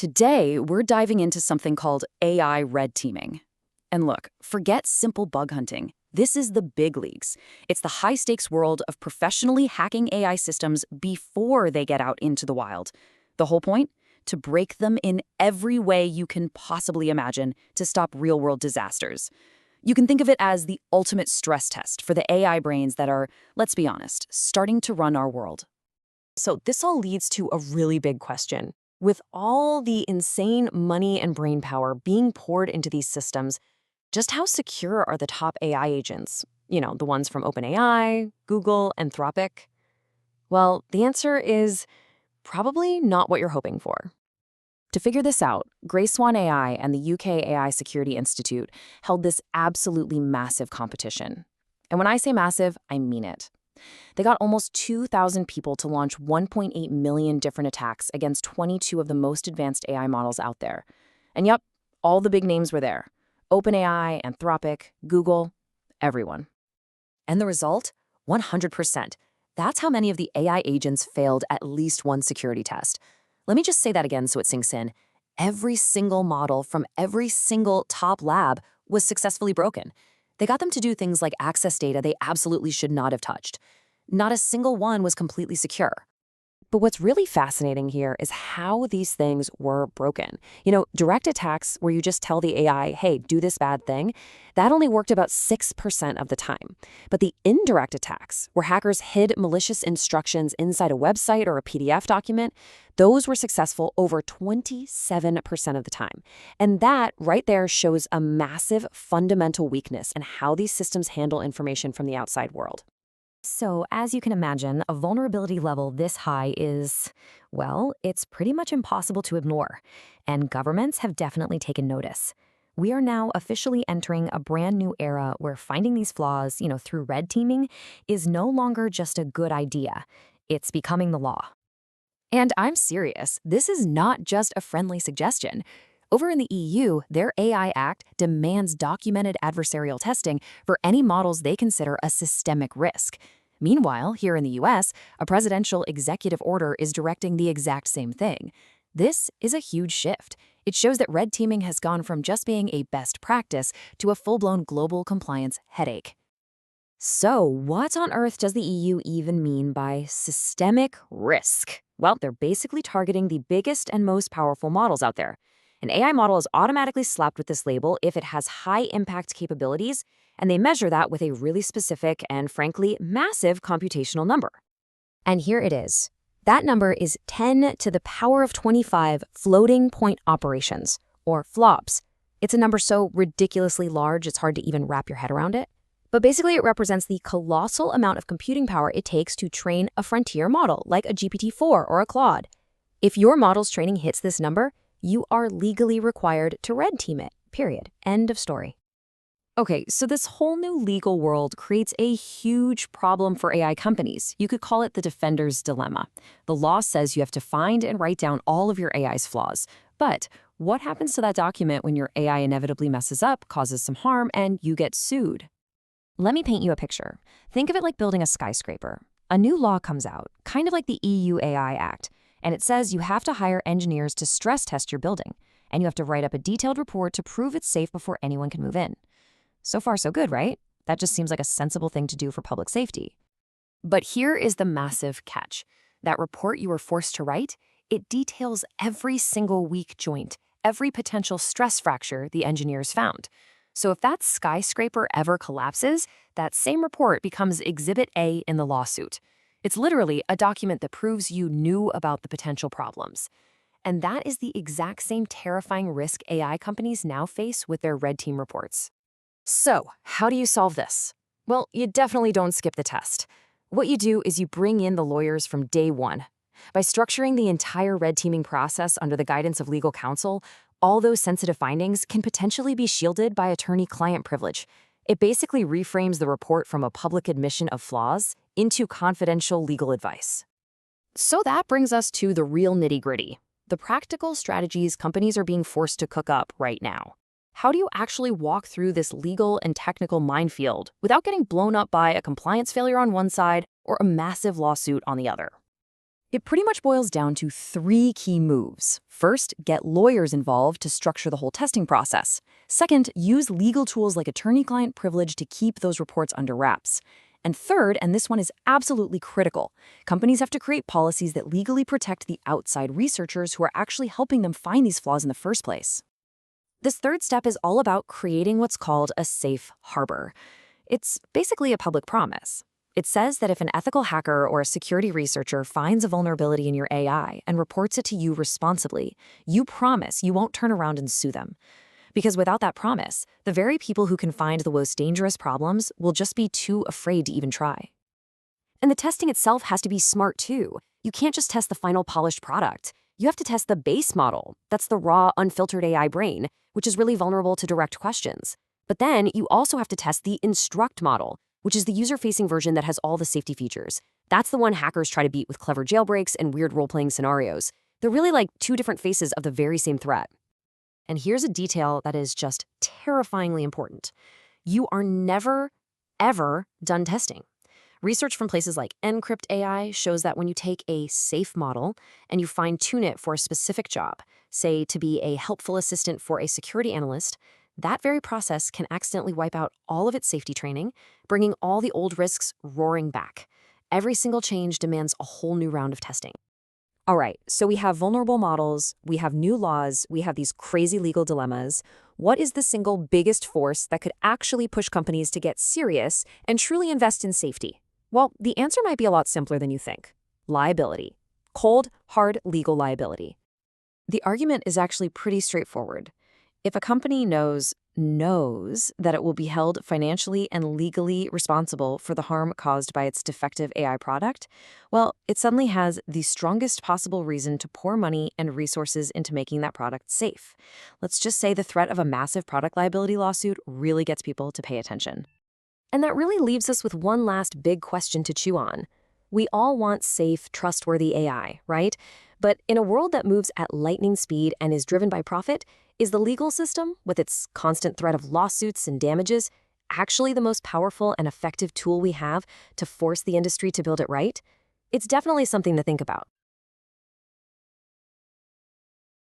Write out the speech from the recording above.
Today, we're diving into something called AI red teaming. And look, forget simple bug hunting. This is the big leagues. It's the high-stakes world of professionally hacking AI systems before they get out into the wild. The whole point? To break them in every way you can possibly imagine to stop real-world disasters. You can think of it as the ultimate stress test for the AI brains that are, let's be honest, starting to run our world. So this all leads to a really big question. With all the insane money and brain power being poured into these systems, just how secure are the top AI agents? You know, the ones from OpenAI, Google, Anthropic? Well, the answer is probably not what you're hoping for. To figure this out, Swan AI and the UK AI Security Institute held this absolutely massive competition. And when I say massive, I mean it. They got almost 2,000 people to launch 1.8 million different attacks against 22 of the most advanced AI models out there. And yep, all the big names were there. OpenAI, Anthropic, Google, everyone. And the result? 100%. That's how many of the AI agents failed at least one security test. Let me just say that again so it sinks in. Every single model from every single top lab was successfully broken. They got them to do things like access data they absolutely should not have touched. Not a single one was completely secure. But what's really fascinating here is how these things were broken. You know, direct attacks where you just tell the AI, hey, do this bad thing, that only worked about 6% of the time. But the indirect attacks, where hackers hid malicious instructions inside a website or a PDF document, those were successful over 27% of the time. And that right there shows a massive fundamental weakness in how these systems handle information from the outside world. So, as you can imagine, a vulnerability level this high is, well, it's pretty much impossible to ignore. And governments have definitely taken notice. We are now officially entering a brand new era where finding these flaws, through red teaming is no longer just a good idea. It's becoming the law. And I'm serious, this is not just a friendly suggestion. Over in the EU, their AI Act demands documented adversarial testing for any models they consider a systemic risk. Meanwhile, here in the US, a presidential executive order is directing the exact same thing. This is a huge shift. It shows that red teaming has gone from just being a best practice to a full-blown global compliance headache. So, what on earth does the EU even mean by systemic risk? Well, they're basically targeting the biggest and most powerful models out there. An AI model is automatically slapped with this label if it has high-impact capabilities, and they measure that with a really specific and, frankly, massive computational number. And here it is. That number is 10 to the power of 25 floating point operations, or flops. It's a number so ridiculously large it's hard to even wrap your head around it. But basically, it represents the colossal amount of computing power it takes to train a frontier model, like a GPT-4 or a Claude. If your model's training hits this number, you are legally required to red team it, period. End of story. Okay, so this whole new legal world creates a huge problem for AI companies. You could call it the defender's dilemma. The law says you have to find and write down all of your AI's flaws. But what happens to that document when your AI inevitably messes up, causes some harm, and you get sued? Let me paint you a picture. Think of it like building a skyscraper. A new law comes out, kind of like the EU AI Act. And it says you have to hire engineers to stress test your building, and you have to write up a detailed report to prove it's safe before anyone can move in. So far, so good, right? That just seems like a sensible thing to do for public safety. But here is the massive catch. That report you were forced to write, it details every single weak joint, every potential stress fracture the engineers found. So if that skyscraper ever collapses, that same report becomes Exhibit A in the lawsuit. It's literally a document that proves you knew about the potential problems. And that is the exact same terrifying risk AI companies now face with their red team reports. So, how do you solve this? Well, you definitely don't skip the test. What you do is you bring in the lawyers from day one. By structuring the entire red teaming process under the guidance of legal counsel, all those sensitive findings can potentially be shielded by attorney-client privilege. It basically reframes the report from a public admission of flaws into confidential legal advice. So that brings us to the real nitty-gritty, the practical strategies companies are being forced to cook up right now. How do you actually walk through this legal and technical minefield without getting blown up by a compliance failure on one side or a massive lawsuit on the other? It pretty much boils down to three key moves. First, get lawyers involved to structure the whole testing process. Second, use legal tools like attorney-client privilege to keep those reports under wraps. And third, and this one is absolutely critical, companies have to create policies that legally protect the outside researchers who are actually helping them find these flaws in the first place. This third step is all about creating what's called a safe harbor. It's basically a public promise. It says that if an ethical hacker or a security researcher finds a vulnerability in your AI and reports it to you responsibly, you promise you won't turn around and sue them. Because without that promise, the very people who can find the most dangerous problems will just be too afraid to even try. And the testing itself has to be smart too. You can't just test the final polished product. You have to test the base model. That's the raw, unfiltered AI brain, which is really vulnerable to direct questions. But then you also have to test the instruct model, which is the user-facing version that has all the safety features. That's the one hackers try to beat with clever jailbreaks and weird role-playing scenarios. They're really like two different faces of the very same threat. And here's a detail that is just terrifyingly important. You are never, ever done testing. Research from places like Encrypt AI shows that when you take a safe model and you fine-tune it for a specific job, say to be a helpful assistant for a security analyst, that very process can accidentally wipe out all of its safety training, bringing all the old risks roaring back. Every single change demands a whole new round of testing. All right, so we have vulnerable models, we have new laws, we have these crazy legal dilemmas. What is the single biggest force that could actually push companies to get serious and truly invest in safety? Well, the answer might be a lot simpler than you think. Liability. Cold, hard legal liability. The argument is actually pretty straightforward. If a company knows that it will be held financially and legally responsible for the harm caused by its defective AI product, well, it suddenly has the strongest possible reason to pour money and resources into making that product safe. Let's just say the threat of a massive product liability lawsuit really gets people to pay attention. And that really leaves us with one last big question to chew on. We all want safe, trustworthy AI, right? But in a world that moves at lightning speed and is driven by profit, is the legal system, with its constant threat of lawsuits and damages, actually the most powerful and effective tool we have to force the industry to build it right? It's definitely something to think about.